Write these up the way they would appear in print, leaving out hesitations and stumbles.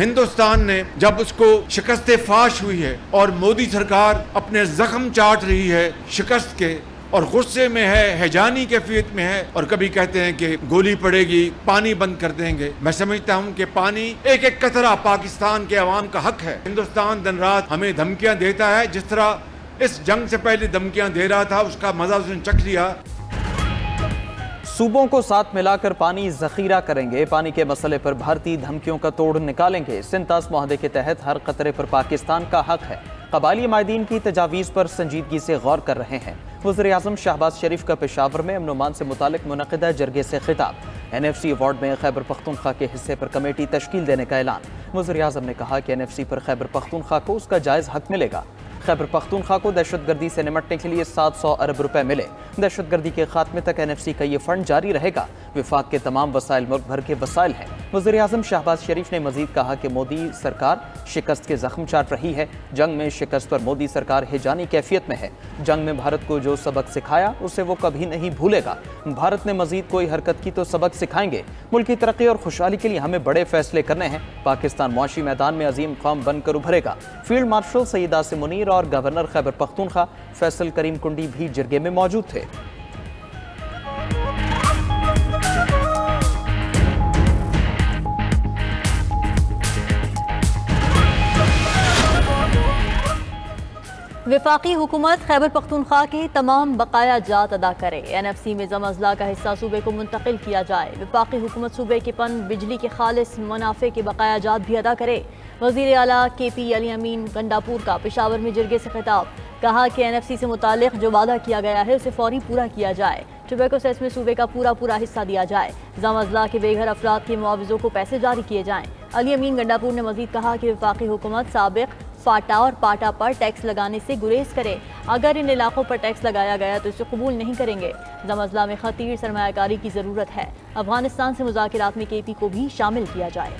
हिंदुस्तान ने जब उसको शिकस्त फाश हुई है और मोदी सरकार अपने जख्म चाट रही है शिकस्त के और गुस्से में है, हैजानी कैफियत में है और कभी कहते हैं कि गोली पड़ेगी, पानी बंद कर देंगे। मैं समझता हूं कि पानी एक एक कतरा पाकिस्तान के अवाम का हक है। हिंदुस्तान दिन रात हमें धमकियां देता है, जिस तरह इस जंग से पहले धमकियां दे रहा था उसका मजा उसने चख लिया। सूबों को साथ मिलाकर पानी जखीरा करेंगे, पानी के मसले पर भारतीय धमकियों का तोड़ निकालेंगे। सिंतास मुआहदे के तहत हर कतरे पर पाकिस्तान का हक है। कबायली माहिदीन की तजावीज़ पर संजीदगी से गौर कर रहे हैं। वज़ीर-ए-आज़म शहबाज शरीफ का पेशावर में अमन-ओ-अमान से मुतालिक मुनक़िदा जरगे से खिताब। NFC अवार्ड में खैबर पख्तूनख्वा के हिस्से पर कमेटी तश्कील देने का ऐलान। वज़ीर-ए-आज़म ने कहा कि NFC पर खैबर पख्तूनख्वा को उसका जायज़ हक मिलेगा। खैबर पख्तूनख्वा को दहशतगर्दी से निपटने के लिए 700 अरब रुपए मिले। दहशतगर्दी के खात्मे तक NFC का ये फंड जारी रहेगा। विफाक के तमाम वसाइल मुल्क भर के वसाइल हैं। वज़ीर-ए-आज़म शहबाज शरीफ ने मजीद कहा कि मोदी सरकार शिकस्त के जख्म चाट रही है। जंग में शिकस्त पर मोदी सरकार हैजानी कैफियत में है। जंग में भारत को जो सबक सिखाया उसे वो कभी नहीं भूलेगा। भारत ने मजीद कोई हरकत की तो सबक सिखाएंगे। मुल्क की तरक्की और खुशहाली के लिए हमें बड़े फैसले करने हैं। पाकिस्तान मुआशी मैदान में अजीम कौम बनकर उभरेगा। फील्ड मार्शल सईद आसिम मुनीर और गवर्नर खैबर पख्तूनख्वा फैसल करीम कुंडी भी जरगे में मौजूद थे। वफाकी हुकूमत खैबर पख्तूनख्वा के तमाम बकाया जात अदा करे। NFC में जमा अजला का हिस्सा सूबे को मुंतकिल किया जाए। वफाकी हुकूमत सूबे के पन बिजली के खालिस मुनाफे के बकाया जात भी अदा करे। वज़ीर आला KP अली अमीन गंडापुर का पेशावर में जरगे से खिताब। कहा कि NFC से मुतालिक जो वादा किया गया है उसे फौरी पूरा किया जाए। टोबैको सेस में सूबे का पूरा हिस्सा दिया जाए। जमा अजला के बेघर अफराद के मुआवज़ों को पैसे जारी किए जाएँ। अली अमीन गंडापुर ने मजीद कहा कि वफाकी हुकूमत साबिक फाटा और पाटा पर टैक्स लगाने से गुरेज करे। अगर इन इलाकों पर टैक्स लगाया गया तो इसे कबूल नहीं करेंगे। जमाजला में खतीर सरमायाकारी की ज़रूरत है। अफगानिस्तान से मुज़ाकिरात में KP को भी शामिल किया जाए।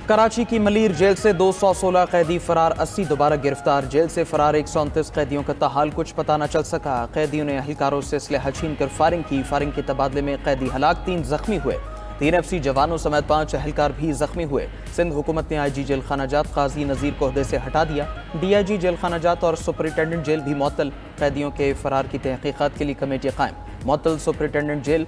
कराची की मलीर जेल से 216 कैदी फरार, 80 दोबारा गिरफ्तार। जेल से फरार 129 कैदियों का ताहाल कुछ पता न चल सका। कैदियों ने अहलकारों से असलहा छीन कर फायरिंग की। फायरिंग के तबादले में कैदी हलाक, 3 जख्मी हुए। 3 FC जवानों समेत 5 अहलकार भी जख्मी हुए। सिंध हुकूमत ने IG जेल खानाजात काजी नज़ीर को ओहदे से हटा दिया। DIG जेल खानाजात और सुपरिटेंडेंट जेल भी मुअत्तल। कैदियों के फरार की तहकीकात के लिए कमेटी कायम। मुअत्तल सुपरिटेंडेंट जेल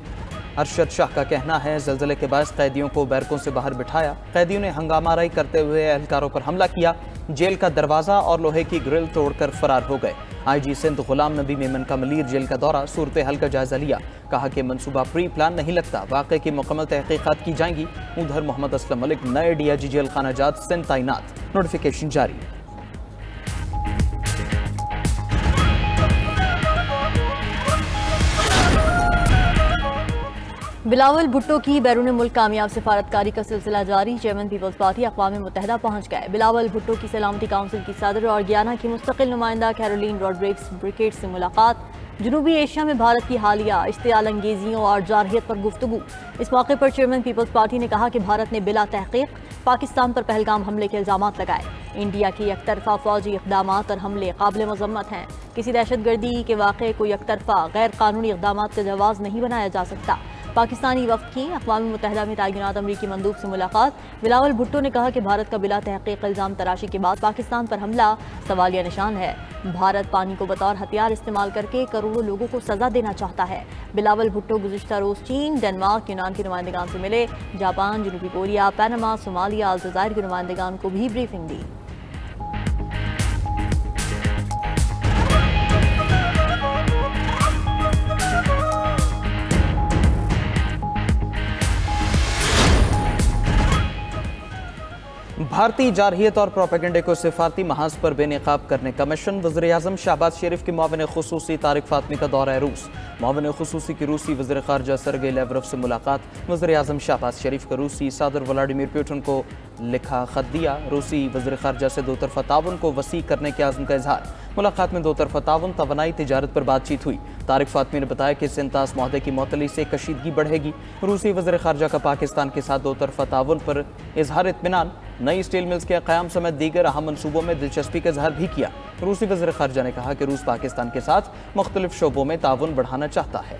अरशद शाह का कहना है ज़लज़ले के बाद कैदियों को बैरकों से बाहर बिठाया। कैदियों ने हंगामाराई करते हुए एहलकारों पर हमला किया। जेल का दरवाज़ा और लोहे की ग्रिल तोड़कर फरार हो गए। IG सिंध गुलाम नबी मेमन का मलीर जेल का दौरा, सूरत हाल का जायजा लिया। कहा कि मनसूबा प्री प्लान नहीं लगता, वाक़े की मुकम्मल तहकीकात की जाएंगी। उधर मोहम्मद असलम मलिक नए DIG जेल खानाजात सिंध तैनात, नोटिफिकेशन जारी। बिलावल भुट्टो की बैरून मुल्क कामयाब सिफारतकारी का सिलसिला जारी। चेयरमैन पीपल्स पार्टी अक़वाम मुत्तहिदा पहुँच गए। बिलावल भुट्टो की सलामती काउंसिल की सदर और गियाना की मुस्तकिल नुमाइंदा कैरोलिन रॉड्रिग्स ब्रिकेट से मुलाकात। जनूबी एशिया में भारत की हालिया इश्तियाल अंगेजियों और जारहियत पर गुफ्तगू। इस मौके पर चेयरमैन पीपल्स पार्टी ने कहा कि भारत ने बिला तहकीक पाकिस्तान पर पहलगाम हमले के इल्जाम लगाए। इंडिया की एकतरफा फौजी इक़दाम और हमले काबिल मज़म्मत हैं। किसी दहशतगर्दी के वाक़े को एकतरफा गैर कानूनी इक़दाम का जवाज़ नहीं बनाया जा सकता। पाकिस्तानी वफ़द की अक़वाम मुत्तहिदा में तैनात अमरीकी मंदूब से मुलाकात। बिलावल भुट्टो ने कहा कि भारत का बिला तहकीक इल्ज़ाम तराशी के बाद पाकिस्तान पर हमला सवालिया निशान है। भारत पानी को बतौर हथियार इस्तेमाल करके करोड़ों लोगों को सज़ा देना चाहता है। बिलावल भुट्टो गुज़िश्ता रोज़ चीन, डेनमार्क, यूनान के नुमाइंदगान से मिले। जापान, जनूबी कोरिया, पैनामा, सोमालिया, अलजायर के नुमाइंदगान को भी ब्रीफिंग दी। भारतीय जारहियत और प्रोपेगेंडे को सिफारती महाज पर बेनकाब करने का मिशन। वज़ीर-ए-आज़म शहबाज शरीफ के मुआविन खुसूसी तारिक फातमी का दौरा रूस। मुआविन खुसूसी की रूसी वज़ीर ख़ारजा सरगेई लेवरव से मुलाकात। वज़ीर-ए-आज़म शहबाज शरीफ का रूसी सदर व्लादिमीर पुतिन को लिखा खत दिया। रूसी वज़ीर ख़ारजा से 2 तरफ़ा ताउन को वसी करने के आज़म का इजहार। मुलाकात में 2 तरफ़ा ताउन, तवानाई, तिजारत पर बातचीत हुई। तारिक फातमी ने बताया कि सिंतास महोदय की मुअत्तली से कशीदगी बढ़ेगी। रूसी वज़ीर ख़ारजा का पाकिस्तान के साथ दो तरफ़ा ताउन पर इजहार इत्मीनान। नई स्टील मिल्स के क़याम समेत दीगर अहम मनसूबों में दिलचस्पी का इजहार भी किया। रूसी वज़ीर ख़ारजा ने कहा कि रूस पाकिस्तान के साथ मुख्तलिफ शोबों में ताउन बढ़ाना चाहता है।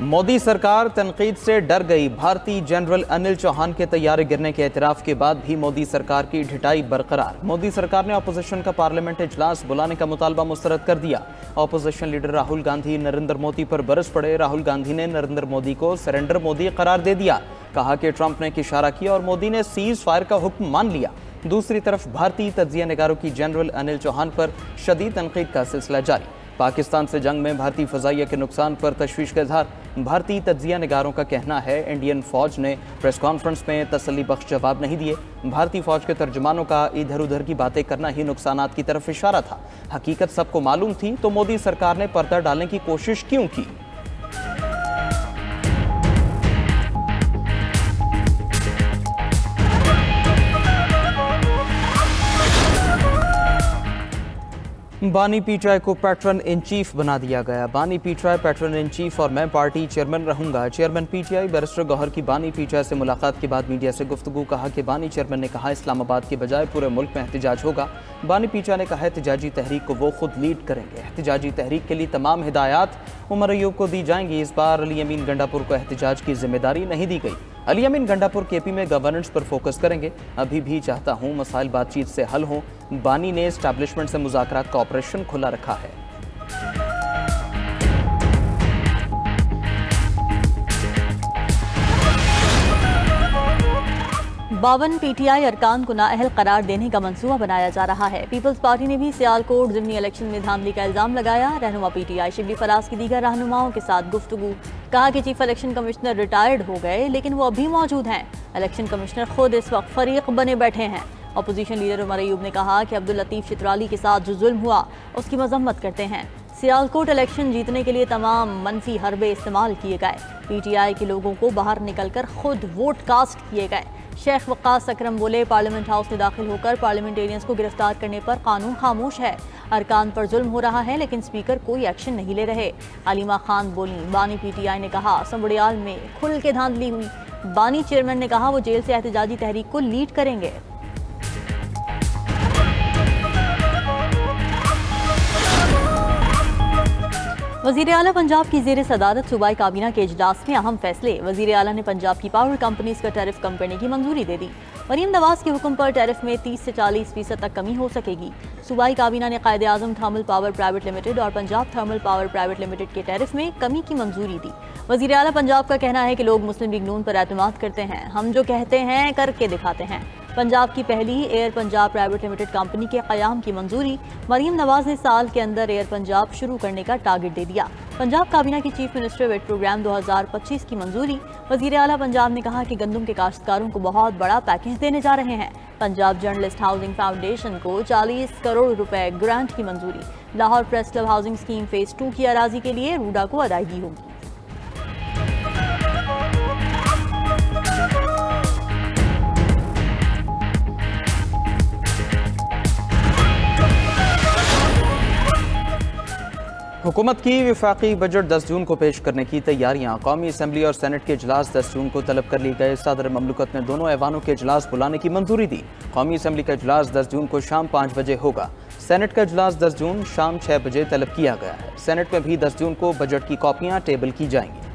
मोदी सरकार तनकीद से डर गई। भारतीय जनरल अनिल चौहान के तैयारे गिरने के एतराफ़ के बाद भी मोदी सरकार की ढिठाई बरकरार। मोदी सरकार ने अपोजिशन का पार्लियामेंट इजलास बुलाने का मुतालबा मुस्तरद कर दिया। अपोजिशन लीडर राहुल गांधी नरेंद्र मोदी पर बरस पड़े। राहुल गांधी ने नरेंद्र मोदी को सरेंडर मोदी करार दे दिया। कहा कि ट्रंप ने इशारा किया और मोदी ने सीज फायर का हुक्म मान लिया। दूसरी तरफ भारतीय तज्जिया निगारों की जनरल अनिल चौहान पर शदीद तनकीद का सिलसिला जारी। पाकिस्तान से जंग में भारतीय फ़ज़ाइया के नुकसान पर तशवीश का इजहार। भारतीय तज्जिया निगारों का कहना है इंडियन फ़ौज ने प्रेस कॉन्फ्रेंस में तसल्ली बख्श जवाब नहीं दिए। भारतीय फ़ौज के तर्जुमानों का इधर उधर की बातें करना ही नुकसानात की तरफ इशारा था। हकीकत सबको मालूम थी तो मोदी सरकार ने पर्दा डालने की कोशिश क्यों की? बानी पीटीआई को पैट्रन इन चीफ बना दिया गया। बानी पीटीआई पैट्रन इन चीफ और मैं पार्टी चेयरमैन रहूंगा। चेयरमैन पीटीआई बैरिस्टर गौहर की बानी पीटीआई से मुलाकात के बाद मीडिया से गुफ्तगू। कहा कि बानी चेयरमैन ने कहा इस्लामाबाद के बजाय पूरे मुल्क में एहतजाज होगा। बानी पीटीआई ने कहा एहतजाजी तहरीक को वो खुद लीड करेंगे। एहतजाजी तहरीक के लिए तमाम हिदायत उमर अयूब को दी जाएंगी। इस बार अली अमीन गंडापुर को एहतजाज की जिम्मेदारी नहीं दी गई। अली अमीन गंडापुर केपी में गवर्नेंस पर फोकस करेंगे। अभी भी चाहता हूं मसाइल बातचीत से हल हों। बानी ने एस्टैब्लिशमेंट से मुज़ाकरात का ऑपरेशन खुला रखा है। 52 पीटीआई अरकान को नाअहल करार देने का मंसूबा बनाया जा रहा है। पीपल्स पार्टी ने भी सियालकोट ज़िमनी इलेक्शन में धांधली का इल्जाम लगाया। रहनुमा पीटीआई शिबली फराज की दीगर रहनुमाओं के साथ गुफ्तगू। कहा कि चीफ इलेक्शन कमिश्नर रिटायर्ड हो गए लेकिन वो अभी मौजूद हैं। इलेक्शन कमिश्नर खुद इस वक्त फरीक बने बैठे हैं। अपोजिशन लीडर उमर अयूब ने कहा कि अब्दुल लतीफ चित्राली के साथ जो जुल्म हुआ उसकी मजम्मत करते हैं। सियालकोट इलेक्शन जीतने के लिए तमाम मनफी हरबे इस्तेमाल किए गए। पीटीआई के लोगों को बाहर निकलकर खुद वोट कास्ट किए गए। शेख वक्कास अकरम बोले पार्लियामेंट हाउस में दाखिल होकर पार्लियामेंटेरियंस को गिरफ्तार करने पर कानून खामोश है। अरकान पर जुल्म हो रहा है लेकिन स्पीकर कोई एक्शन नहीं ले रहे। अलीमा खान बोली। बानी पीटीआई ने कहा संबड़ियाल में खुल के धांधली हुई। बानी चेयरमैन ने कहा वो जेल से एहतजाजी तहरीक को लीड करेंगे। वज़ीर आला पंजाब की ज़ेर सदारत सूबाई काबीना के इजलास में अहम फैसले। वज़ीर आला ने पंजाब की पावर कंपनीज का टैरिफ कम करने की मंजूरी दे दी। मरीम नवाज के हुक्म पर टैरिफ में 30 से 40% तक कमी हो सकेगी। सूबाई काबीना ने कायदे आज़म थर्मल पावर प्राइवेट लिमिटेड और Punjab thermal power private limited के टैरिफ में कमी की मंजूरी दी। वज़ीर आला पंजाब का कहना है कि लोग मुस्लिम लीग नून पर एतमाद करते हैं। हम जो कहते हैं करके दिखाते हैं। पंजाब की पहली air Punjab private limited company के क़याम की मंजूरी। मरीम नवाज ने साल के अंदर एयर पंजाब शुरू करने का टारगेट दे दिया। पंजाब काबीना की चीफ मिनिस्टर वेट प्रोग्राम 2025 की मंजूरी। वज़ीर आला पंजाब ने कहा कि गंदम के काश्तकारों को बहुत बड़ा पैकेज देने जा रहे हैं। पंजाब जर्नलिस्ट हाउसिंग फाउंडेशन को 40 करोड़ रुपए ग्रांट की मंजूरी। Lahore press club housing scheme phase 2 की अराजी के लिए रूडा को अदायगी होगी। हुकूमत की वफाकी बजट 10 जून को पेश करने की तैयारियां। कौमी असम्बली और सेनेट के इजलास 10 जून को तलब कर ली गए। सदर ममलकत ने दोनों ऐवानों के इजलास बुलाने की मंजूरी दी। कौमी असम्बली का इजलास 10 जून को शाम 5 बजे होगा। सेनेट का इजलास 10 जून शाम 6 बजे तलब किया गया है। सेनेट में भी 10 जून को बजट की कॉपियां टेबल की जाएंगी।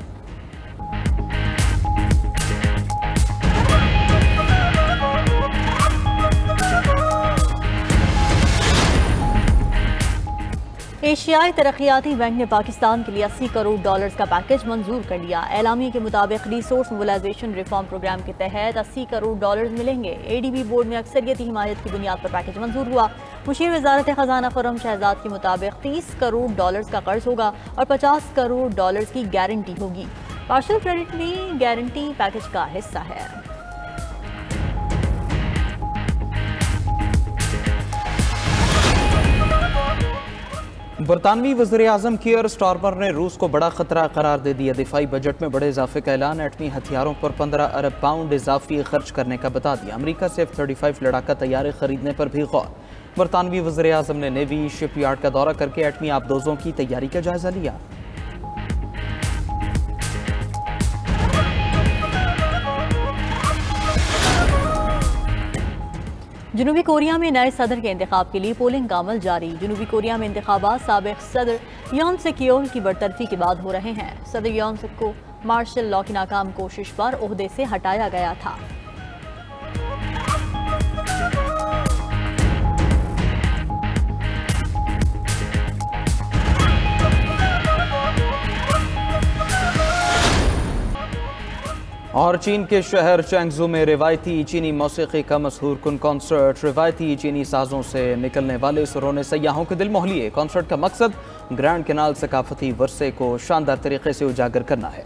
एशियाई तरक्याती बैंक ने पाकिस्तान के लिए $80 करोड़ का पैकेज मंजूर कर लिया। एलामिया के मुताबिक रिसोर्स मोबिलाइजेशन रिफॉर्म प्रोग्राम के तहत $80 करोड़ मिलेंगे। एडीबी बोर्ड में अक्सरियती हिमायत की बुनियाद पर पैकेज मंजूर हुआ। मुशीर वजारत खजाना खुर्रम शहजाद के मुताबिक $30 करोड़ का कर्ज होगा और $50 करोड़ की गारंटी होगी। पार्शियल क्रेडिट भी गारंटी पैकेज का हिस्सा है। बरतानवी वज़ीर-ए-आज़म कीयर स्टारमर ने रूस को बड़ा खतरा करार दे दिया। दिफाई बजट में बड़े इजाफे का ऐलान। एटमी हथियारों पर 15 अरब पाउंड इजाफी खर्च करने का बता दिया। अमेरिका से F-35 लड़ाका तैयारे खरीदने पर भी गौर। बरतानवी वज़ीर-ए-आज़म ने नेवी शिपयार्ड का दौरा करके एटमी आपदोजों की तैयारी का जायजा लिया। जनूबी कोरिया में नए सदर के इंतखाब के लिए पोलिंग का अमल जारी। जनूबी कोरिया में इंतखाबात साबिक सदर योन सेक येओल की बरतरफी के बाद हो रहे हैं। सदर योन सेक को मार्शल लॉ की नाकाम कोशिश पर ओहदे से हटाया गया था। और चीन के शहर चैंगजू में रिवायती चीनी मौसीकी का मशहूर कुन कॉन्सर्ट। रिवायती चीनी साजों से निकलने वाले सुरों ने सयाहों के दिल मोह लिए। कॉन्सर्ट का मकसद ग्रैंड कैनाल सकाफती वर्से को शानदार तरीके से उजागर करना है।